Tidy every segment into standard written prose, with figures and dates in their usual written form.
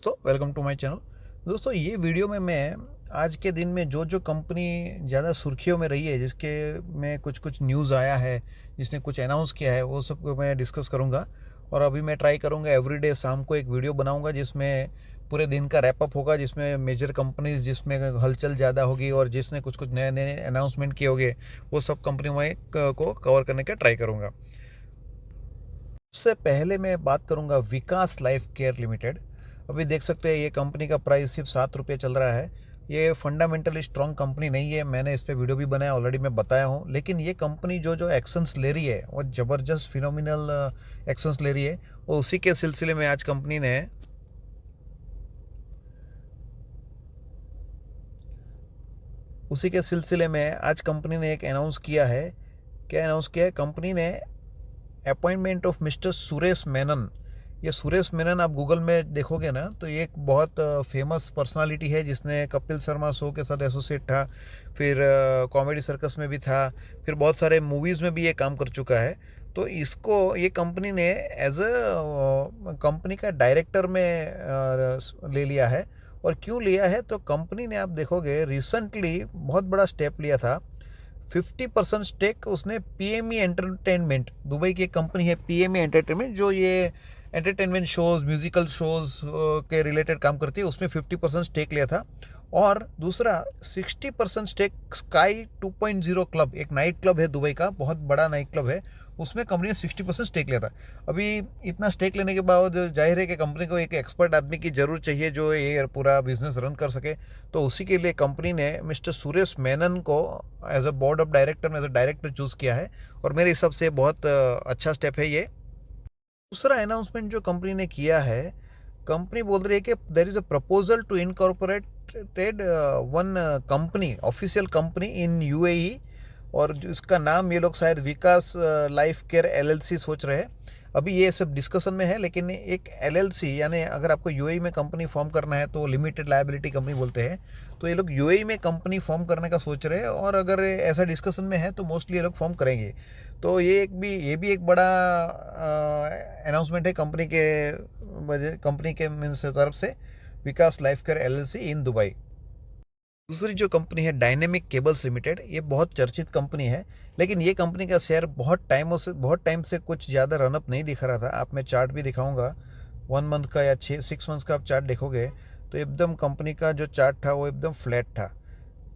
दोस्तों, welcome to my channel. दोस्तों, ये वीडियो में मैं आज के दिन में जो कंपनी ज़्यादा सुर्खियों में रही है, जिसके में कुछ न्यूज़ आया है, जिसने कुछ अनाउंस किया है, वो सब को मैं डिस्कस करूँगा। और अभी मैं ट्राई करूँगा एवरीडे शाम को एक वीडियो बनाऊँगा जिसमें पूरे दिन का रैपअप होगा, जिसमें मेजर कंपनीज जिसमें हलचल ज़्यादा होगी और जिसने कुछ नए नए अनाउंसमेंट किए होंगे, वो सब कंपनी में को कवर करने का ट्राई करूँगा। सबसे पहले मैं बात करूंगा विकास लाइफ केयर लिमिटेड। अभी देख सकते हैं ये कंपनी का प्राइस सिर्फ 7 रुपये चल रहा है। ये फंडामेंटली स्ट्रॉन्ग कंपनी नहीं है, मैंने इस पर वीडियो भी बनाया ऑलरेडी, मैं बताया हूँ। लेकिन ये कंपनी जो एक्शंस ले रही है वो ज़बरदस्त फिनोमिनल एक्शंस ले रही है। और उसी के सिलसिले में आज कंपनी ने एक अनाउंस किया है। क्या अनाउंस किया है कंपनी ने? Appointment of mister Suresh Menon. ये सुरेश मेनन आप गूगल में देखोगे ना, तो ये एक बहुत फेमस पर्सनालिटी है, जिसने कपिल शर्मा शो के साथ एसोसिएट था, फिर कॉमेडी सर्कस में भी था, फिर बहुत सारे मूवीज़ में भी ये काम कर चुका है। तो इसको ये कंपनी ने एज अ कंपनी का डायरेक्टर में ले लिया है। और क्यों लिया है? तो कंपनी ने, आप देखोगे, रिसेंटली बहुत बड़ा स्टेप लिया था। 50% स्टेक उसने पीएमई एंटरटेनमेंट, दुबई की एक कंपनी है पीएमई एंटरटेनमेंट, जो ये एंटरटेनमेंट शोज़, म्यूजिकल शोज़ के रिलेटेड काम करती है, उसमें 50% स्टेक लिया था। और दूसरा 60% स्टेक स्काई 2.0 क्लब, एक नाइट क्लब है दुबई का, बहुत बड़ा नाइट क्लब है, उसमें कंपनी ने 60% स्टेक लिया था। अभी इतना स्टेक लेने के बाद जाहिर है कि कंपनी को एक एक्सपर्ट आदमी की ज़रूरत चाहिए जो ये पूरा बिजनेस रन कर सके। तो उसी के लिए कंपनी ने मिस्टर सुरेश मेनन को as a board of director में एज अ डायरेक्टर चूज़ किया है। और मेरे हिसाब से बहुत अच्छा स्टेप है ये। दूसरा अनाउंसमेंट जो कंपनी ने किया है, कंपनी बोल रही है कि there is a proposal to incorporated one company, official company in UAE. और इसका नाम ये लोग शायद विकास लाइफ केयर एलएलसी सोच रहे हैं। अभी ये सब डिस्कशन में है, लेकिन एक एलएलसी यानी अगर आपको यूएई में कंपनी फॉर्म करना है तो लिमिटेड लायबिलिटी कंपनी बोलते हैं। तो ये लोग यूएई में कंपनी फॉर्म करने का सोच रहे हैं, और अगर ऐसा डिस्कशन में है तो मोस्टली ये लोग फॉर्म करेंगे। तो ये भी एक बड़ा अनाउंसमेंट है कंपनी के मीन्स तरफ से, Vikas life care LLC in Dubai. दूसरी जो कंपनी है डायनेमिक केबल्स लिमिटेड, ये बहुत चर्चित कंपनी है, लेकिन ये कंपनी का शेयर बहुत टाइम से कुछ ज़्यादा रनअप नहीं दिखा रहा था। आप मैं चार्ट भी दिखाऊंगा, 1 मंथ का या 6 मंथ्स का आप चार्ट देखोगे तो एकदम कंपनी का जो चार्ट था वो एकदम फ्लैट था।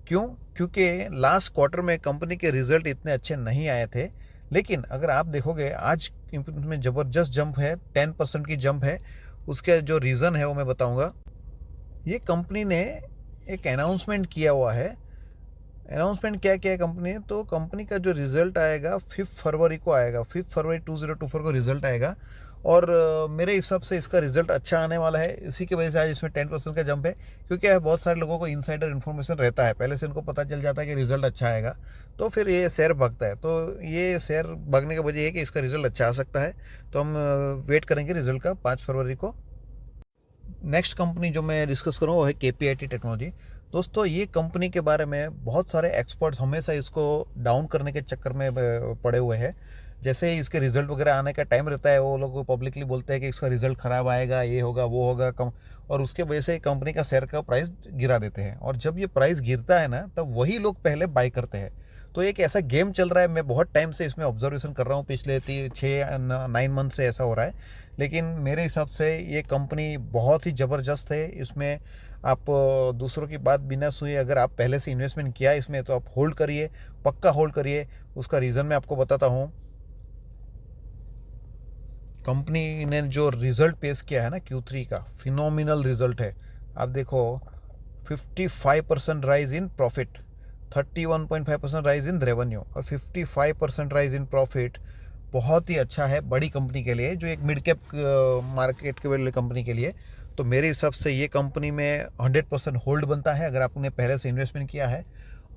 क्यों? क्योंकि लास्ट क्वार्टर में कंपनी के रिजल्ट इतने अच्छे नहीं आए थे। लेकिन अगर आप देखोगे आज में ज़बरदस्त जंप है, 10% की जंप है। उसके जो रीज़न है वो मैं बताऊंगा। ये कंपनी ने एक अनाउंसमेंट किया हुआ है। अनाउंसमेंट क्या किया है कंपनी ने? तो कंपनी का जो रिज़ल्ट आएगा 5 फरवरी को आएगा, 5 फरवरी 2024 को रिज़ल्ट आएगा। और मेरे हिसाब से इसका रिज़ल्ट अच्छा आने वाला है। इसी की वजह से आज इसमें 10% का जंप है, क्योंकि बहुत सारे लोगों को इनसाइडर इन्फॉर्मेशन रहता है, पहले से इनको पता चल जाता है कि रिज़ल्ट अच्छा आएगा, तो फिर ये शेयर भागता है। तो ये शेयर भागने की वजह ये है कि इसका रिज़ल्ट अच्छा आ सकता है। तो हम वेट करेंगे रिज़ल्ट का 5 फरवरी को। नेक्स्ट कंपनी जो मैं डिस्कस करूँ वो है केपीआईटी टेक्नोलॉजी। दोस्तों, ये कंपनी के बारे में बहुत सारे एक्सपर्ट्स हमेशा इसको डाउन करने के चक्कर में पड़े हुए हैं। जैसे ही इसके रिजल्ट वगैरह आने का टाइम रहता है, वो लोग पब्लिकली बोलते हैं कि इसका रिजल्ट ख़राब आएगा, ये होगा वो होगा कम, और उसके वजह से कंपनी का शेयर का प्राइस गिरा देते हैं। और जब ये प्राइस गिरता है ना, तब वही लोग पहले बाई करते हैं। तो एक ऐसा गेम चल रहा है, मैं बहुत टाइम से इसमें ऑब्जर्वेशन कर रहा हूँ, पिछले 6-9 मंथ से ऐसा हो रहा है। लेकिन मेरे हिसाब से ये कंपनी बहुत ही ज़बरदस्त है। इसमें आप दूसरों की बात बिना सुने, अगर आप पहले से इन्वेस्टमेंट किया है इसमें, तो आप होल्ड करिए, पक्का होल्ड करिए। उसका रीज़न मैं आपको बताता हूँ। कंपनी ने जो रिज़ल्ट पेश किया है ना Q3 का, फिनोमिनल रिज़ल्ट है। आप देखो, 55% rise in profit, 31.5% rise in revenue और 55% राइज इन प्रॉफिट। बहुत ही अच्छा है बड़ी कंपनी के लिए, जो एक मिड कैप मार्केट के वाले कंपनी के लिए। तो मेरे हिसाब से ये कंपनी में 100% होल्ड बनता है, अगर आपने पहले से इन्वेस्टमेंट किया है।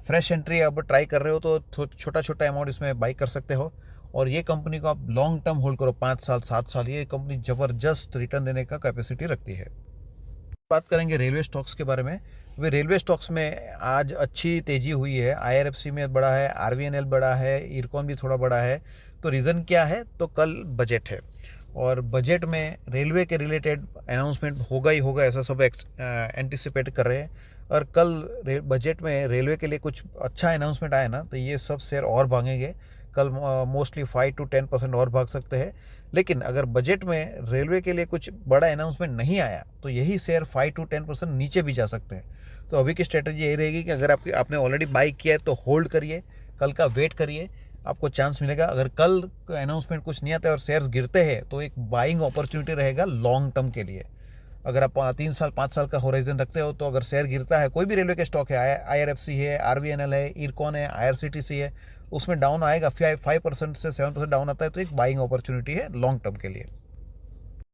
फ्रेश एंट्री अब ट्राई कर रहे हो तो छोटा छोटा अमाउंट इसमें बाई कर सकते हो। और ये कंपनी को आप लॉन्ग टर्म होल्ड करो, 5 साल 7 साल, ये कंपनी ज़बरदस्त रिटर्न देने का कैपेसिटी रखती है। बात करेंगे रेलवे स्टॉक्स के बारे में। वे रेलवे स्टॉक्स में आज अच्छी तेज़ी हुई है। आईआरएफसी में बड़ा है, आरवीएनएल बड़ा है, इरकॉन भी थोड़ा बड़ा है। तो रीज़न क्या है? तो कल बजट है, और बजट में रेलवे के रिलेटेड अनाउंसमेंट होगा ही होगा, ऐसा सब एंटिसिपेट कर रहे हैं। और कल बजट में रेलवे के लिए कुछ अच्छा अनाउंसमेंट आया ना, तो ये सब शेयर और भागेंगे। कल मोस्टली 5 to 10% और भाग सकते हैं। लेकिन अगर बजट में रेलवे के लिए कुछ बड़ा अनाउंसमेंट नहीं आया तो यही शेयर 5 to 10% नीचे भी जा सकते हैं। तो अभी की स्ट्रेटजी यही रहेगी कि अगर आपने ऑलरेडी बाई किया है तो होल्ड करिए, कल का वेट करिए, आपको चांस मिलेगा। अगर कल अनाउंसमेंट कुछ नहीं आता है और शेयर्स गिरते हैं तो एक बाइंग अपॉर्चुनिटी रहेगा लॉन्ग टर्म के लिए। अगर आप 3 साल 5 साल का होराइजन रखते हो तो अगर शेयर गिरता है, कोई भी रेलवे के स्टॉक है, IRFC है, RVNL है, इरकॉन है, IRCTC है, उसमें डाउन आएगा 5% से 7% डाउन आता है, तो एक बाइंग अपॉर्चुनिटी है लॉन्ग टर्म के लिए।